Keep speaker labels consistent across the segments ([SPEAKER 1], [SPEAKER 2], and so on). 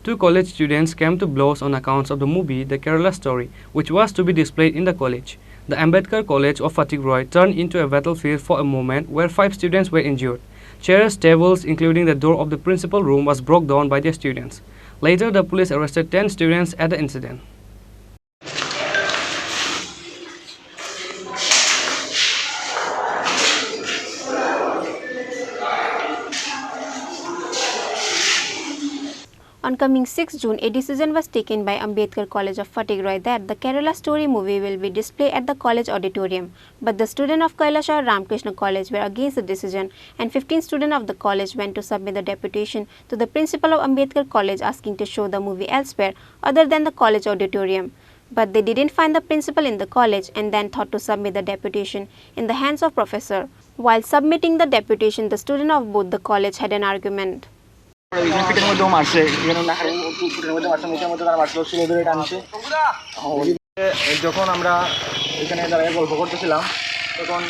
[SPEAKER 1] two college students came to blows on accounts of the movie The Kerala Story, which was to be displayed in the college. The Ambedkar College of Phatigaroy turned into a battlefield for a moment where 5 students were injured. Chairs, tables, including the door of the principal room, was broke down by the students. Later, the police arrested 10 students at the incident.
[SPEAKER 2] On coming 6 June, a decision was taken by Ambedkar College of Phatigaroy that the Kerala Story movie will be displayed at the college auditorium. But the students of Kailashwar Ramakrishna College were against the decision, and 15 students of the college went to submit the deputation to the principal of Ambedkar College asking to show the movie elsewhere other than the college auditorium. But they didn't find the principal in the college and then thought to submit the deputation in the hands of professor. While submitting the deputation, the students of both the college had an argument.
[SPEAKER 3] পিঠের মধ্যেও মারছে, এখানে নাকের পিঠের মধ্যে মারছে, মুখের মধ্যে তারা মারছিল, শিলে ধরে টানছে। যখন আমরা এখানে দাঁড়িয়ে গল্প করতেছিলাম তখন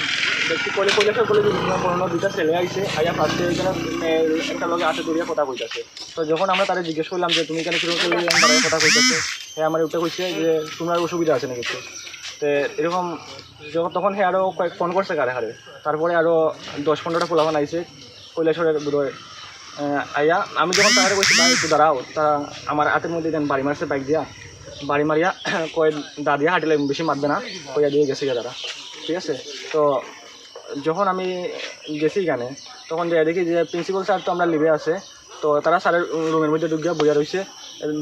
[SPEAKER 3] দেখছি কৈলাসের কলেজে পুরোনো দুইটা ছেলে আইছে, আইয়া ফার্স্টে এখানে একটা লোকে হাতে ধরিয়া কথা কইতেছে। তো যখন আমরা তারা জিজ্ঞেস করলাম যে তুমি এখানে কিরকম দাঁড়িয়ে কথা কইতেছে, হ্যাঁ আমার ওটা কইছে যে তোমার অসুবিধা আছে না কিছু। তো এরকম তখন হ্যাঁ আরও কয়েক ফোন করছে কারে হারে, তারপরে আরও 10-15টা পোলাপান আইছে কৈলাসের বোধহয় আইয়া। আমি যখন তাহারে বলছি ভাই একটু দাঁড়াও, তারা আমার হাতের মধ্যে দেন বাড়ি মারছে, বাইক দিয়া বাড়ি মারিয়া কয়ে দা দিয়া হাঁটিলে বেশি মারবে না কইয়া দিয়ে গেছে তারা, ঠিক আছে। তো যখন আমি গেছি এখানে তখন দেখি যে প্রিন্সিপাল স্যার তো আমরা লিভে আছে, তো তারা স্যারের রুমের মধ্যে ঢুকিয়া বইয়া রয়েছে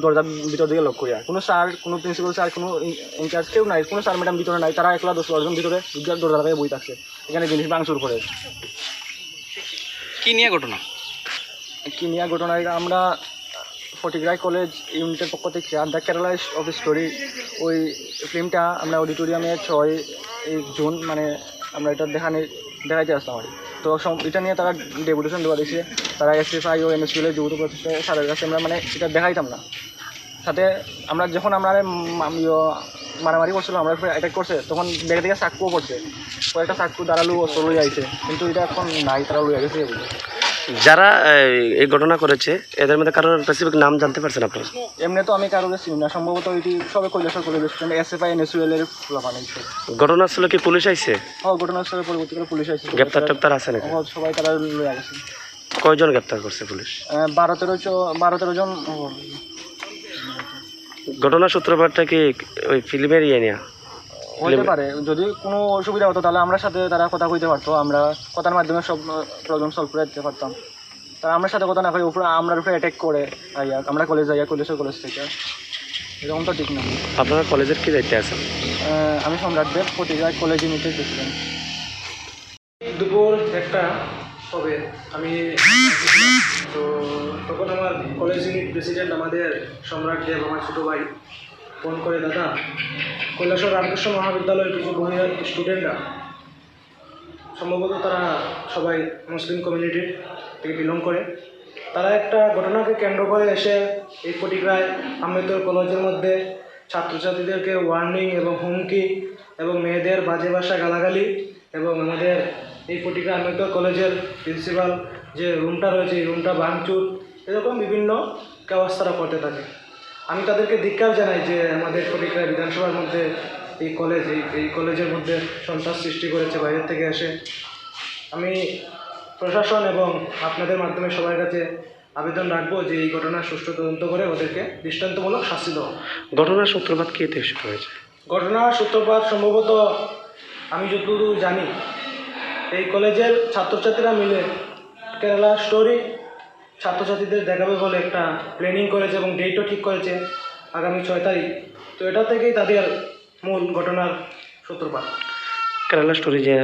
[SPEAKER 3] দরজার ভিতর দিকে লক করিয়া। কোনো স্যার, কোনো প্রিন্সিপাল স্যার, কোনো ইনচার্জ কেউ নাই, কোনো স্যার ম্যাডাম ভিতরে নাই, তারা একলা 10-12 জন ভিতরে ঢুকিয়া দরজা লাগাই বই থাকছে, এখানে জিনিস ভাঙচুর করে।
[SPEAKER 4] কী নিয়ে ঘটনা?
[SPEAKER 3] কি নিয়ে ঘটনা, আমরা ফটিগ্রাই কলেজ ইউনিটের পক্ষ থেকে দ্য কেরালা অফ স্টোরি ওই ফিল্মটা আমরা অডিটোরিয়ামে 6 জুন মানে আমরা এটা দেখাইতে আসলাম আর। তো এটা নিয়ে তারা ডেপুটেশন দেওয়া দিয়েছে, তারা এসএফআই ও এনএসপিএল যৌথ প্রচেষ্টা স্যারের কাছে আমরা মানে এটা দেখাইতাম না। সাথে আমরা যখন আমরা মারামারি করছিলো, আমরা অ্যাটাক করছে, তখন দেখে দেখে চাক্কুও করছে, কয়েকটা চাক্কু দাঁড়ালো অস্ত্র লই আইছে, কিন্তু এটা এখন নাই, তারা লই গেছে।
[SPEAKER 4] যারা এই ঘটনা করেছে এদের মধ্যে কারোর স্পেসিফিক নাম জানতে পারছেন আপনারা?
[SPEAKER 3] এমনি তো আমি কারোর চিনি না, সম্ভবত এটি সবে কৈলাসের কলেজ এসএফআই এনএসইউএল এর বানাইছে।
[SPEAKER 4] ঘটনাস্থলে কি পুলিশ আইছে?
[SPEAKER 3] হ্যাঁ, ঘটনাস্থলে পরবর্তীকালে পুলিশ আইছে।
[SPEAKER 4] গ্রেপ্তার টেপ্তার আছে নাকি?
[SPEAKER 3] সবাই তারা লয়ে গেছে।
[SPEAKER 4] কয়জন গ্রেপ্তার করছে পুলিশ?
[SPEAKER 3] 12-13 জন।
[SPEAKER 4] ঘটনার সূত্রপাতটা কি ওই ফিল্মের ইয়ে নিয়ে
[SPEAKER 3] হতে পারে? যদি কোনো অসুবিধা হতো তাহলে আমরা সাথে তারা কথা কইতে পারতো, আমরা কথার মাধ্যমে সব প্রবলেম সলভ করে দিতে পারতাম। তারা আমার সাথে কথা না করে উপরে আমরা উপরে অ্যাটাক করে আইয়া আমরা কলেজ যাইয়া কৈলাসের কলেজ থেকে, এরকম তো ঠিক না।
[SPEAKER 4] আপনারা কলেজের কি দায়িত্বে আছেন?
[SPEAKER 3] আমি সম্রাট দেব, ফটিগ্রাই কলেজ ইউনিটের প্রেসিডেন্ট।
[SPEAKER 5] দুপুর 1টা হবে, আমি তো তখন আমার কলেজ ইউনিট প্রেসিডেন্ট আমাদের সম্রাট দেব, আমার ছোটো ভাই, ফোন করে, দাদা কৈলাসর রামকৃষ্ণ মহাবিদ্যালয়ের কিছু স্টুডেন্টরা, সম্ভবত তারা সবাই মুসলিম কমিউনিটির থেকে বিলং করে, তারা একটা ঘটনাকে কেন্দ্র করে এসে এই ফটিগ্রায় আম্বেদকর কলেজের মধ্যে ছাত্রছাত্রীদেরকে ওয়ার্নিং এবং হুমকি এবং মেয়েদের বাজে ভাষা গালাগালি এবং আমাদের এই ফটিগ্রা আম্বেদকর কলেজের প্রিন্সিপাল যে রুমটা রয়েছে এই রুমটা ভাঙচুর, এরকম বিভিন্ন কাজ তারা করতে থাকে। আমি তাদেরকে ধিক্কার জানাই যে আমাদের ফটিগ্রা বিধানসভার মধ্যে এই কলেজের মধ্যে সন্ত্রাস সৃষ্টি করেছে বাইরের থেকে এসে। আমি প্রশাসন এবং আপনাদের মাধ্যমে সবার কাছে আবেদন রাখবো যে এই ঘটনার সুষ্ঠু তদন্ত করে ওদেরকে দৃষ্টান্তমূলক শাস্তি দেওয়া।
[SPEAKER 4] ঘটনার সূত্রপাত কি থেকে শুরু হয়েছে?
[SPEAKER 5] ঘটনার সূত্রপাত সম্ভবত আমি যতদূর জানি এই কলেজের ছাত্রছাত্রীরা মিলে কেরালা স্টোরি ছাত্রছাত্রীদের দেখাবে বলে একটা প্ল্যানিং করেছে এবং ডেটও ঠিক করেছে আগামী 6 তারিখ। তো এটা থেকেই তাদের মূল ঘটনার সূত্রপাত।
[SPEAKER 4] কেরালা স্টোরি যে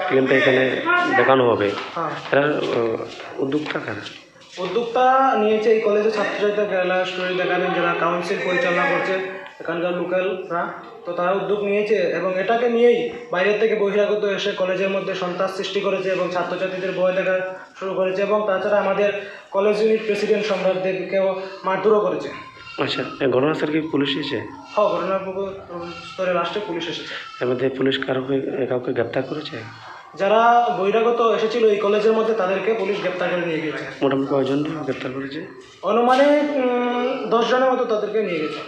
[SPEAKER 4] ফিল্মটা এখানে দেখানো হবে,
[SPEAKER 5] হ্যাঁ,
[SPEAKER 4] এটার উদ্যোক্তা কারা?
[SPEAKER 5] উদ্যোক্তা নিয়েছে এই কলেজের ছাত্রছাত্রীরা কেরালা স্টোরি দেখাবেন, যারা কাউন্সিল পরিচালনা করছে এখানকার লোকালরা, তো তারা উদ্যোগ নিয়েছে এবং এটাকে নিয়েই বাইরের থেকে বহিরাগত এসে কলেজের মধ্যে সন্ত্রাস সৃষ্টি করেছে এবং ছাত্রছাত্রীদের ভয় দেখা শুরু করেছে এবং তাছাড়া আমাদের কলেজ ইউনিট প্রেসিডেন্ট সম্রাট দেবকেও মারধরও করেছে।
[SPEAKER 4] আচ্ছা, ঘটনাস্থলে কি পুলিশ এসেছে?
[SPEAKER 5] হ্যাঁ, ঘটনার স্তরে লাস্টে পুলিশ এসেছে।
[SPEAKER 4] এর মধ্যে পুলিশ কাউকে গ্রেপ্তার করেছে?
[SPEAKER 5] যারা বহিরাগত এসেছিল এই কলেজের মধ্যে তাদেরকে পুলিশ গ্রেপ্তার করে নিয়ে গিয়েছে।
[SPEAKER 4] মোটামুটি কয়জন গ্রেপ্তার করেছে?
[SPEAKER 5] অনুমানে 10 জনের মতো তাদেরকে নিয়ে গেছে।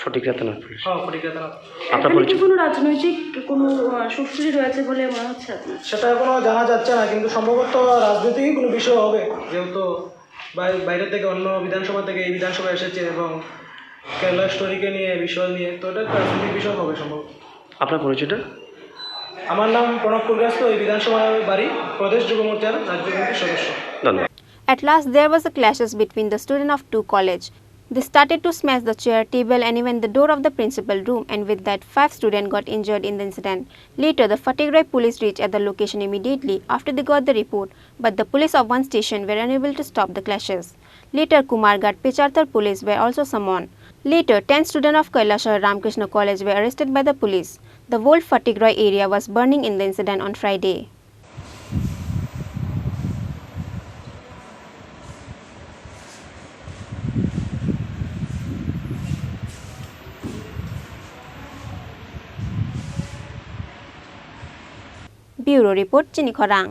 [SPEAKER 4] ফটিকরা থানা পুলিশ।
[SPEAKER 5] হ্যাঁ, ফটিকরা থানা।
[SPEAKER 4] আপনার
[SPEAKER 6] এখানে কি
[SPEAKER 4] পরিচয়?
[SPEAKER 6] কোনো রাজনৈতিক কোনো শক্তি রয়েছে বলে মনে হচ্ছে আপনার?
[SPEAKER 5] সেটা এখনো জানা যাচ্ছে না, কিন্তু সম্ভবত রাজনৈতিক কোনো বিষয় হবে, যেহেতু বাইরে থেকে অন্য বিধানসভা থেকে এই বিধানসভা এসেছে এবং কেরালা স্টোরিকে নিয়ে বিষয় নিয়ে, তো এটা একটা রাজনৈতিক বিষয় হবে সম্ভব।
[SPEAKER 4] আপনার পরিচয়টা?
[SPEAKER 5] আমার নাম প্রণব কুলগাস্ত, এই বিধানসভার বাড়ি, প্রদেশ যুব মোর্চার রাজ্য কমিটির সদস্য।
[SPEAKER 4] ধন্যবাদ।
[SPEAKER 2] At last, there was a clashes between the students of two colleges. They started to smash the chair, table and even the door of the principal room, and with that 5 students got injured in the incident. Later, the Fatehgarh police reached at the location immediately after they got the report, but the police of one station were unable to stop the clashes. Later, Kumarghat Pecharthar police were also summoned. Later, 10 students of Kailashahar Ramkrishna College were arrested by the police. The whole Fatehgarh area was burning in the incident on Friday. Bureau Report, Chini Khorang.